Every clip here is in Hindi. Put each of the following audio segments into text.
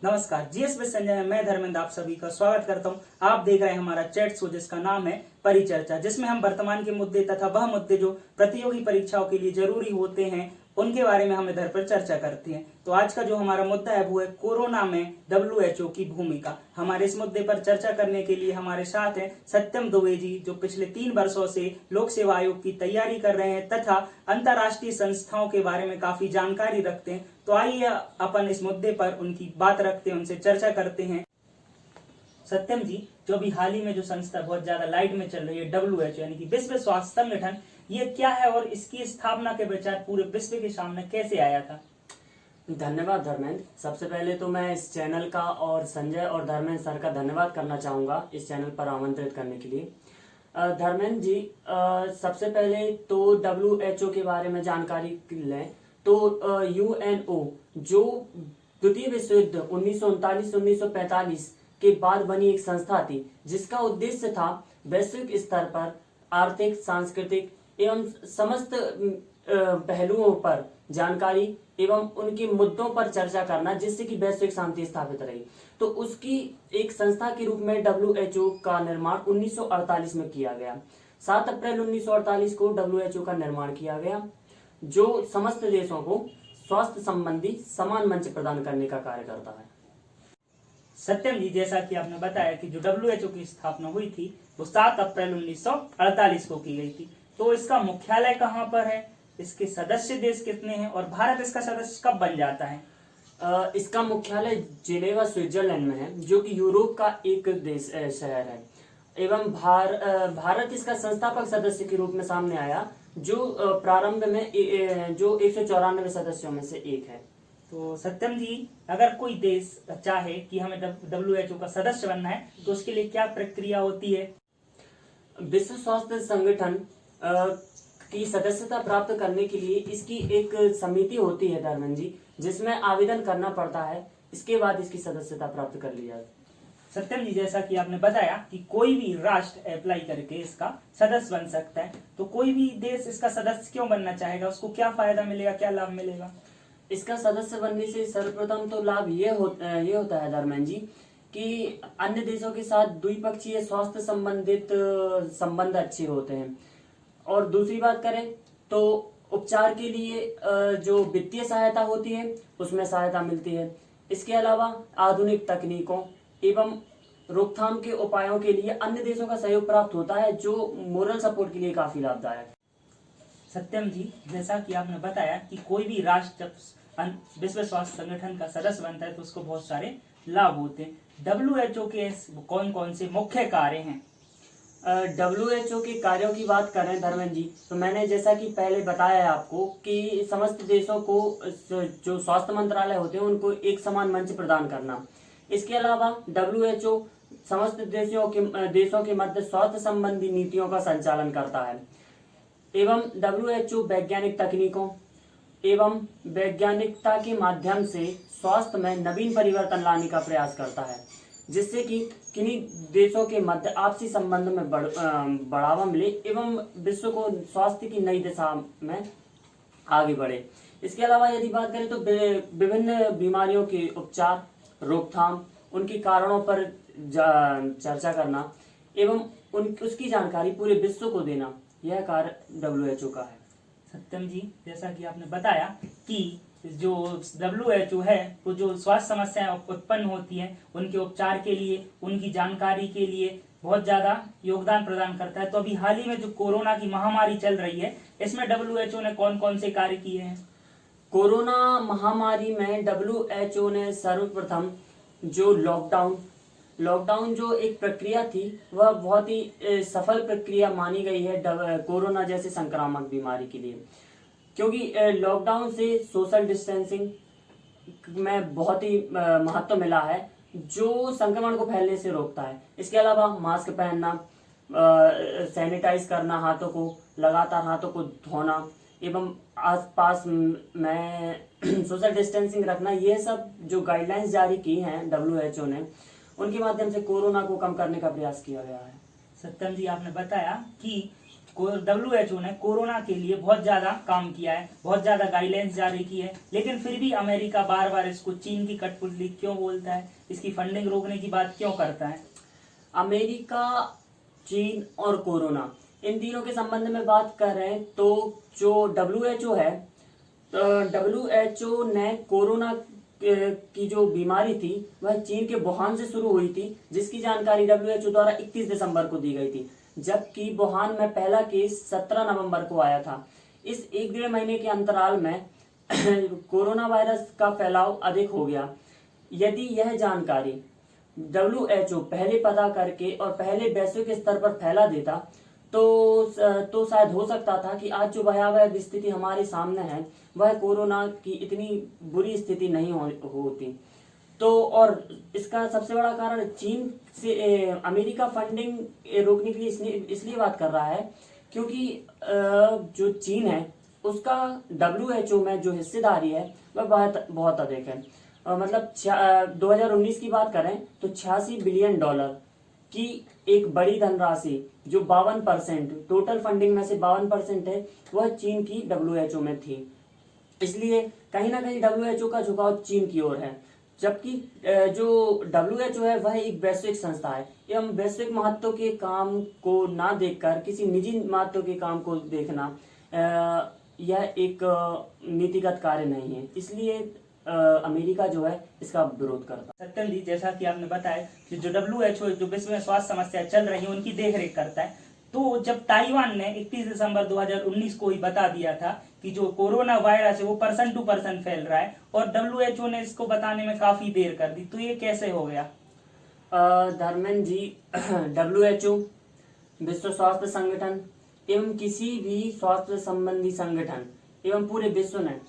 नमस्कार, जीएस विद संजय में मैं धर्मेंद्र आप सभी का स्वागत करता हूं। आप देख रहे हैं हमारा चैट शो जिसका नाम है परिचर्चा, जिसमें हम वर्तमान के मुद्दे तथा वह मुद्दे जो प्रतियोगी परीक्षाओं के लिए जरूरी होते हैं उनके बारे में हम इधर पर चर्चा करते हैं। तो आज का जो हमारा मुद्दा है वो है कोरोना में WHO की भूमिका। हमारे इस मुद्दे पर चर्चा करने के लिए हमारे साथ हैं सत्यम दुबे जी, जो पिछले 3 वर्षों से लोक सेवा आयोग की तैयारी कर रहे हैं तथा अंतर्राष्ट्रीय संस्थाओं के बारे में काफी जानकारी रखते हैं। तो आइए अपन इस मुद्दे पर उनकी बात रखते हैं, उनसे चर्चा करते हैं। सत्यम जी, जो अभी हाल ही में जो संस्था बहुत ज्यादा लाइट में चल रही है WHO यानी कि विश्व स्वास्थ्य संगठन, ये क्या है और इसकी स्थापना के विचार पूरे विश्व के सामने कैसे आया था? धन्यवाद धर्मेंद्र। सबसे पहले तो मैं इस चैनल का और संजय और धर्मेंद्र सर का धन्यवाद करना चाहूँगा इस चैनल पर आमंत्रित करने के लिए। धर्मेंद्र जी, सबसे पहले तो WHO के बारे में जानकारी लें तो UNO जो द्वितीय विश्व युद्ध 1939-1945 के बाद बनी एक संस्था थी, जिसका उद्देश्य था वैश्विक स्तर पर आर्थिक, सांस्कृतिक एवं समस्त पहलुओं पर जानकारी एवं उनके मुद्दों पर चर्चा करना, जिससे कि वैश्विक शांति स्थापित रही। तो उसकी एक संस्था के रूप में WHO का निर्माण 1948 में किया गया। 7 अप्रैल 1948 को WHO का निर्माण किया गया, जो समस्त देशों को स्वास्थ्य संबंधी समान मंच प्रदान करने का कार्य करता है। सत्यम जी, जैसा कि आपने बताया कि जो WHO की स्थापना हुई थी वो 7 अप्रैल 1948 को की गई थी। तो इसका मुख्यालय कहाँ पर है, इसके सदस्य देश कितने हैं और भारत इसका सदस्य कब बन जाता है? इसका मुख्यालय जिनेवा स्विट्जरलैंड में है, जो कि यूरोप का एक देश शहर है। एवं भारत इसका संस्थापक सदस्य के रूप में सामने आया, जो प्रारंभ में जो 194 सदस्यों में से एक है। तो सत्यम जी, अगर कोई देश चाहे कि हमें WHO का सदस्य बनना है तो उसके लिए क्या प्रक्रिया होती है? विश्व स्वास्थ्य संगठन की सदस्यता प्राप्त करने के लिए इसकी एक समिति होती है धर्मेंद्र जी, जिसमें आवेदन करना पड़ता है। इसके बाद इसकी सदस्यता प्राप्त कर ली जाती है। सत्यम जी, जैसा कि आपने बताया कि कोई भी राष्ट्र अप्लाई करके इसका सदस्य बन सकता है, तो कोई भी देश इसका सदस्य क्यों बनना चाहेगा? उसको क्या फायदा मिलेगा, क्या लाभ मिलेगा? इसका सदस्य बनने से सर्वप्रथम तो लाभ ये होता है धर्मेंद्र जी कि अन्य देशों के साथ द्विपक्षीय स्वास्थ्य संबंधित संबंध अच्छे होते हैं। और दूसरी बात करें तो उपचार के लिए जो वित्तीय सहायता होती है उसमें सहायता मिलती है। इसके अलावा आधुनिक तकनीकों एवं रोकथाम के उपायों के लिए अन्य देशों का सहयोग प्राप्त होता है, जो मोरल सपोर्ट के लिए काफी लाभदायक है। सत्यम जी, जैसा कि आपने बताया कि कोई भी राष्ट्र जब विश्व स्वास्थ्य संगठन का सदस्य बनता है तो उसको बहुत सारे लाभ होते हैं। WHO के कौन कौन से मुख्य कार्य हैं? WHO के कार्यों की बात करें धर्मेंद्र जी, तो मैंने जैसा कि पहले बताया है आपको कि समस्त देशों को जो स्वास्थ्य मंत्रालय होते हैं उनको एक समान मंच प्रदान करना। इसके अलावा WHO समस्त देशों के मध्य स्वास्थ्य संबंधी नीतियों का संचालन करता है एवं WHO वैज्ञानिक तकनीकों एवं वैज्ञानिकता के माध्यम से स्वास्थ्य में नवीन परिवर्तन लाने का प्रयास करता है, जिससे कि किन्हीं देशों के मध्य आपसी संबंध में बढ़ावा मिले एवं विश्व को स्वास्थ्य की नई दिशा में आगे बढ़े। इसके अलावा यदि बात करें तो विभिन्न बीमारियों के उपचार, रोकथाम, उनके कारणों पर चर्चा करना एवं उसकी जानकारी पूरे विश्व को देना, यह कार्य WHO का है। सत्यम जी, जैसा कि आपने बताया कि जो WHO है वो जो स्वास्थ्य समस्याएं उत्पन्न होती हैं उनके उपचार के लिए, उनकी जानकारी के लिए बहुत ज्यादा योगदान प्रदान करता है। तो अभी हाल ही में जो कोरोना की महामारी चल रही है, इसमें WHO ने कौन कौन से कार्य किए हैं? कोरोना महामारी में WHO ने सर्वप्रथम जो लॉकडाउन जो एक प्रक्रिया थी वह बहुत ही सफल प्रक्रिया मानी गई है कोरोना जैसे संक्रामक बीमारी के लिए, क्योंकि लॉकडाउन से सोशल डिस्टेंसिंग में बहुत ही महत्व मिला है, जो संक्रमण को फैलने से रोकता है। इसके अलावा मास्क पहनना, सैनिटाइज करना, हाथों को लगातार हाथों को धोना एवं आसपास में सोशल डिस्टेंसिंग रखना, ये सब जो गाइडलाइंस जारी की हैं WHO ने, उनके माध्यम से कोरोना को कम करने का प्रयास किया गया है। सत्यम जी, आपने बताया कि WHO ने कोरोना के लिए बहुत ज्यादा काम किया है, बहुत ज्यादा गाइडलाइंस जारी की है, लेकिन फिर भी अमेरिका बार बार इसको चीन की कठपुतली क्यों बोलता है, इसकी फंडिंग रोकने की बात क्यों करता है? अमेरिका, चीन और कोरोना, इन तीनों के संबंध में बात कर रहे हैं तो जो WHO है, WHO ने कोरोना की जो बीमारी थी वह चीन के वुहान से शुरू हुई थी, जिसकी जानकारी WHO द्वारा 31 दिसंबर को दी गई थी, जबकि वुहान में पहला केस 17 नवंबर को आया था। इस 1-1.5 महीने के अंतराल में कोरोना वायरस का फैलाव अधिक हो गया। यदि यह जानकारी WHO पहले पता करके और पहले वैश्विक स्तर पर फैला देता तो शायद हो सकता था कि आज जो भयावह स्थिति हमारे सामने है वह कोरोना की इतनी बुरी स्थिति नहीं होती। तो और इसका सबसे बड़ा कारण चीन से अमेरिका फंडिंग रोकने के लिए इसलिए बात कर रहा है क्योंकि जो चीन है उसका WHO में जो हिस्सेदारी है वह बहुत अधिक है। मतलब 2019 की बात करें तो $86 बिलियन की एक बड़ी धनराशि जो 52% टोटल फंडिंग में से 52% है वह चीन की WHO में थी। इसलिए कहीं ना कहीं WHO का झुकाव चीन की ओर है, जबकि जो WHO है वह एक वैश्विक संस्था है एवं वैश्विक महत्व के काम को ना देखकर किसी निजी महत्व के काम को देखना यह एक नीतिगत कार्य नहीं है। इसलिए अमेरिका जो है इसका विरोध करता है। सत्यम जी, जैसा कि आपने बताया कि जो WHO जो विश्व में स्वास्थ्य समस्या चल रही है उनकी देखरेख करता है, तो जब ताइवान ने 31 दिसंबर 2019 को ही बता दिया था कि जो कोरोना वायरस है वो पर्सन टू पर्सन फैल रहा है और WHO ने इसको बताने में काफी देर कर दी, तो ये कैसे हो गया? धर्मेंद्र जी, WHO, विश्व स्वास्थ्य संगठन एवं किसी भी स्वास्थ्य संबंधी संगठन एवं पूरे विश्व ने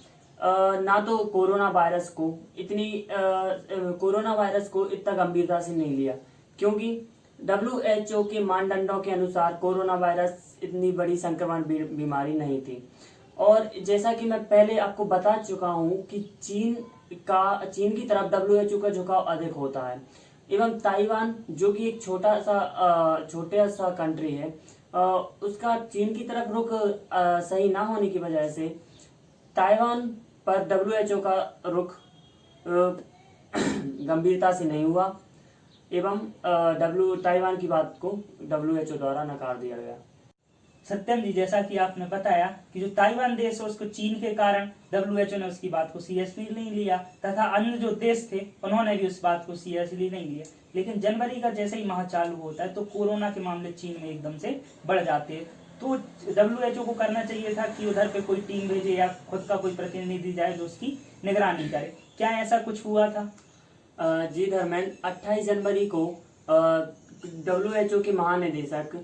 ना तो कोरोना वायरस को इतना गंभीरता से नहीं लिया, क्योंकि WHO के मानदंडों के अनुसार कोरोना वायरस इतनी बड़ी संक्रमण बीमारी नहीं थी। और जैसा कि मैं पहले आपको बता चुका हूं कि चीन की तरफ WHO का झुकाव अधिक होता है एवं ताइवान जो कि एक छोटा सा कंट्री है, उसका चीन की तरफ रुख सही ना होने की वजह से ताइवान पर WHO का रुख गंभीरता से नहीं हुआ एवं ताइवान की बात को WHO द्वारा नकार दिया गया। सत्यम जी, जैसा कि आपने बताया कि जो ताइवान देश है उसको चीन के कारण WHO ने उसकी बात को सीरियसली नहीं लिया तथा अन्य जो देश थे उन्होंने भी उस बात को सीरियसली नहीं लिया, लेकिन जनवरी का जैसे ही माह चालू होता है तो कोरोना के मामले चीन में एकदम से बढ़ जाते हैं। तो WHO को करना चाहिए था कि उधर पे कोई टीम भेजे या खुद का कोई प्रतिनिधि जाए जो उसकी निगरानी करे। क्या ऐसा कुछ हुआ था? जी धर्मेंद्र, 28 जनवरी को WHO के महानिदेशक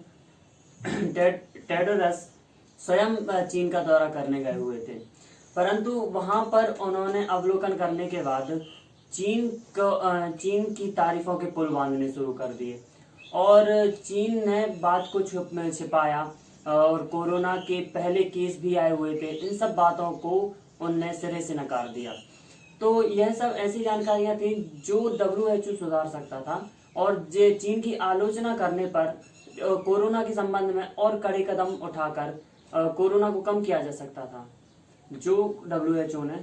टेड्रोस स्वयं चीन का दौरा करने गए हुए थे, परंतु वहां पर उन्होंने अवलोकन करने के बाद चीन की तारीफों के पुल बांधने शुरू कर दिए और चीन ने बात को छिपाया और कोरोना के पहले केस भी आए हुए थे, इन सब बातों को उनने सिरे से नकार दिया। तो यह सब ऐसी जानकारियां थी जो WHO सुधार सकता था और चीन की आलोचना करने पर कोरोना के संबंध में और कड़े कदम उठाकर कोरोना को कम किया जा सकता था, जो WHO ने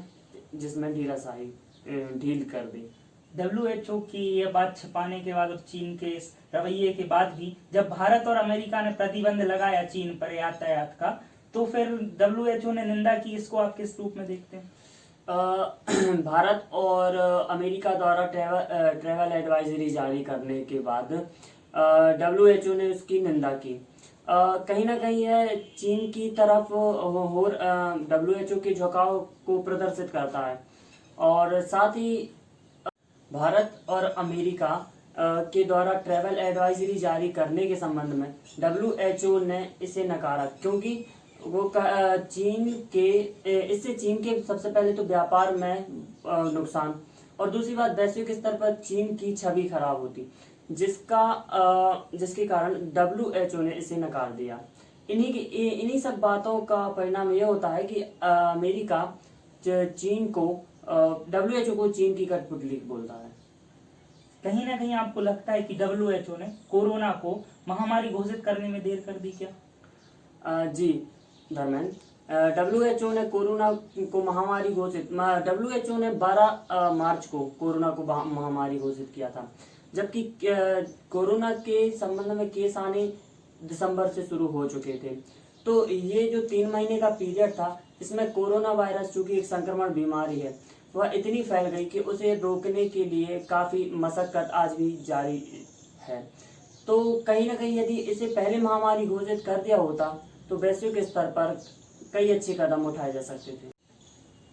जिसमें ढील कर दी। WHO की ये बात छिपाने के बाद और चीन के इस रवैये के बाद भी जब भारत और अमेरिका ने प्रतिबंध लगाया चीन पर यातायात का, तो फिर WHO ने निंदा की। इसको आप किस रूप में देखते हैं? भारत और अमेरिका द्वारा ट्रैवल एडवाइजरी जारी करने के बाद WHO ने उसकी निंदा की। कहीं ना कहीं यह चीन की तरफ और WHO के झुकाव को प्रदर्शित करता है और साथ ही भारत और अमेरिका के द्वारा ट्रैवल एडवाइजरी जारी करने के संबंध में WHO ने इसे नकारा, क्योंकि वो इससे चीन के सबसे पहले तो व्यापार में नुकसान और दूसरी बात वैश्विक स्तर पर चीन की छवि खराब होती, जिसके कारण WHO ने इसे नकार दिया। इन्हीं सब बातों का परिणाम यह होता है कि अमेरिका चीन को WHO को चीन की कठपुतली बोलता है। कहीं ना कहीं आपको लगता है कि WHO ने कोरोना को महामारी घोषित करने में देर कर दी क्या? जी धर्मेंद्र, WHO ने कोरोना को महामारी घोषित WHO ने 12 मार्च को कोरोना को महामारी घोषित किया था, जबकि कोरोना के संबंध में केस आने दिसंबर से शुरू हो चुके थे। तो ये जो 3 महीने का पीरियड था, इसमें कोरोना वायरस चूंकि एक संक्रमण बीमारी है, वह इतनी फैल गई कि उसे रोकने के लिए काफ़ी मशक्कत आज भी जारी है। तो कहीं ना कहीं यदि इसे पहले महामारी घोषित कर दिया होता तो वैश्विक स्तर पर कई अच्छे कदम उठाए जा सकते थे।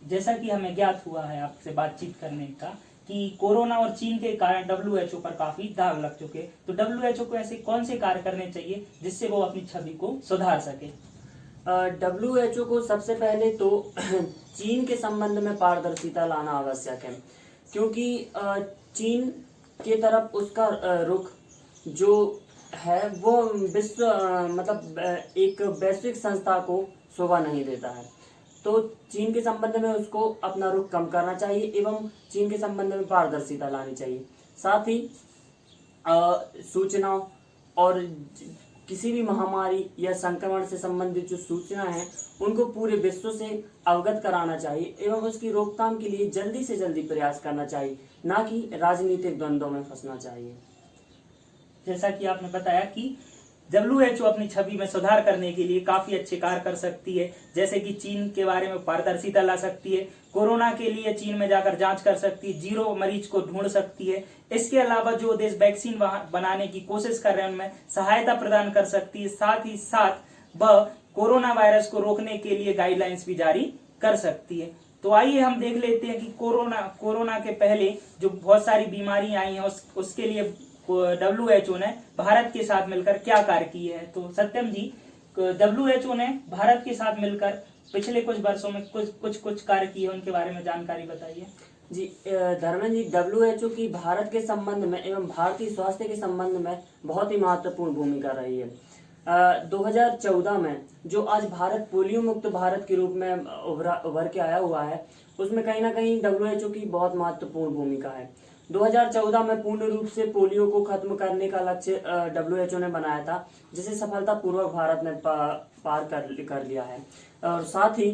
जैसा कि हमें ज्ञात हुआ है आपसे बातचीत करने का कि कोरोना और चीन के कारण WHO पर काफी दाग लग चुके, तो WHO को ऐसे कौन से कार्य करने चाहिए जिससे वो अपनी छवि को सुधार सके? WHO को सबसे पहले तो चीन के संबंध में पारदर्शिता लाना आवश्यक है, क्योंकि चीन के तरफ उसका रुख जो है वो विश्व एक वैश्विक संस्था को शोभा नहीं देता है। तो चीन के संबंध में उसको अपना रुख कम करना चाहिए एवं चीन के संबंध में पारदर्शिता लानी चाहिए। साथ ही सूचनाओं और किसी भी महामारी या संक्रमण से संबंधित जो सूचना है उनको पूरे विश्व से अवगत कराना चाहिए एवं उसकी रोकथाम के लिए जल्दी से जल्दी प्रयास करना चाहिए, ना कि राजनीतिक द्वंद्वों में फंसना चाहिए। जैसा कि आपने बताया कि WHO अपनी छवि में सुधार करने के लिए काफी अच्छे कार्य कर सकती है, जैसे कि चीन के बारे में पारदर्शिता ला सकती है, कोरोना के लिए चीन में जाकर जांच कर सकती है, 0 मरीज को ढूंढ सकती है। इसके अलावा जो देश वैक्सीन बनाने की कोशिश कर रहे हैं उनमें सहायता प्रदान कर सकती है। साथ ही साथ वह कोरोना वायरस को रोकने के लिए गाइडलाइंस भी जारी कर सकती है। तो आइए हम देख लेते हैं कि कोरोना के पहले जो बहुत सारी बीमारियां आई हैं उसके लिए WHO ने भारत के साथ मिलकर क्या कार्य किए हैं। तो सत्यम जी, WHO ने भारत के साथ मिलकर पिछले कुछ वर्षों में कुछ कार्य किए, उनके बारे में जानकारी बताइए। जी धर्मेंद्र जी, WHO की भारत के संबंध में एवं भारतीय स्वास्थ्य के संबंध में बहुत ही महत्वपूर्ण भूमिका रही है। 2014 में जो आज भारत पोलियो मुक्त भारत के रूप में उभर के आया हुआ है, उसमें कहीं ना कहीं WHO की बहुत महत्वपूर्ण भूमिका है। 2014 में पूर्ण रूप से पोलियो को खत्म करने का लक्ष्य WHO ने बनाया था, जिसे सफलतापूर्वक भारत ने पार कर लिया है। और साथ ही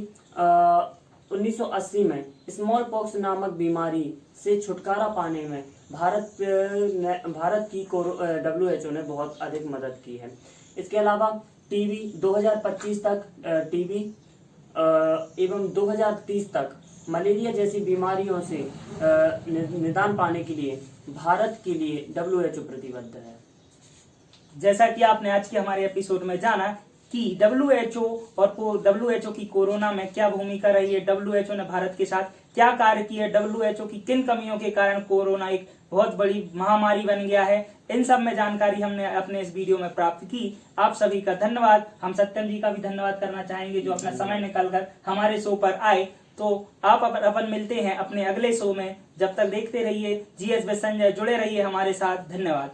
1980 में स्मॉल पॉक्स नामक बीमारी से छुटकारा पाने में भारत की WHO ने बहुत अधिक मदद की है। इसके अलावा टीबी 2025 तक टीबी एवं 2030 तक मलेरिया जैसी बीमारियों से निदान पाने के लिए भारत के लिए WHO प्रतिबद्ध है। जैसा कि आपने आज के हमारे एपिसोड में जाना कि WHO और WHO की कोरोना में क्या भूमिका रही है, WHO ने भारत के साथ क्या कार्य किया, WHO की किन कमियों के कारण कोरोना एक बहुत बड़ी महामारी बन गया है, इन सब में जानकारी हमने अपने इस वीडियो में प्राप्त की। आप सभी का धन्यवाद। हम सत्यम जी का भी धन्यवाद करना चाहेंगे जो अपना समय निकालकर हमारे शो पर आए। तो आप अपन मिलते हैं अपने अगले शो में। जब तक देखते रहिए GS विद संजय, जुड़े रहिए हमारे साथ। धन्यवाद।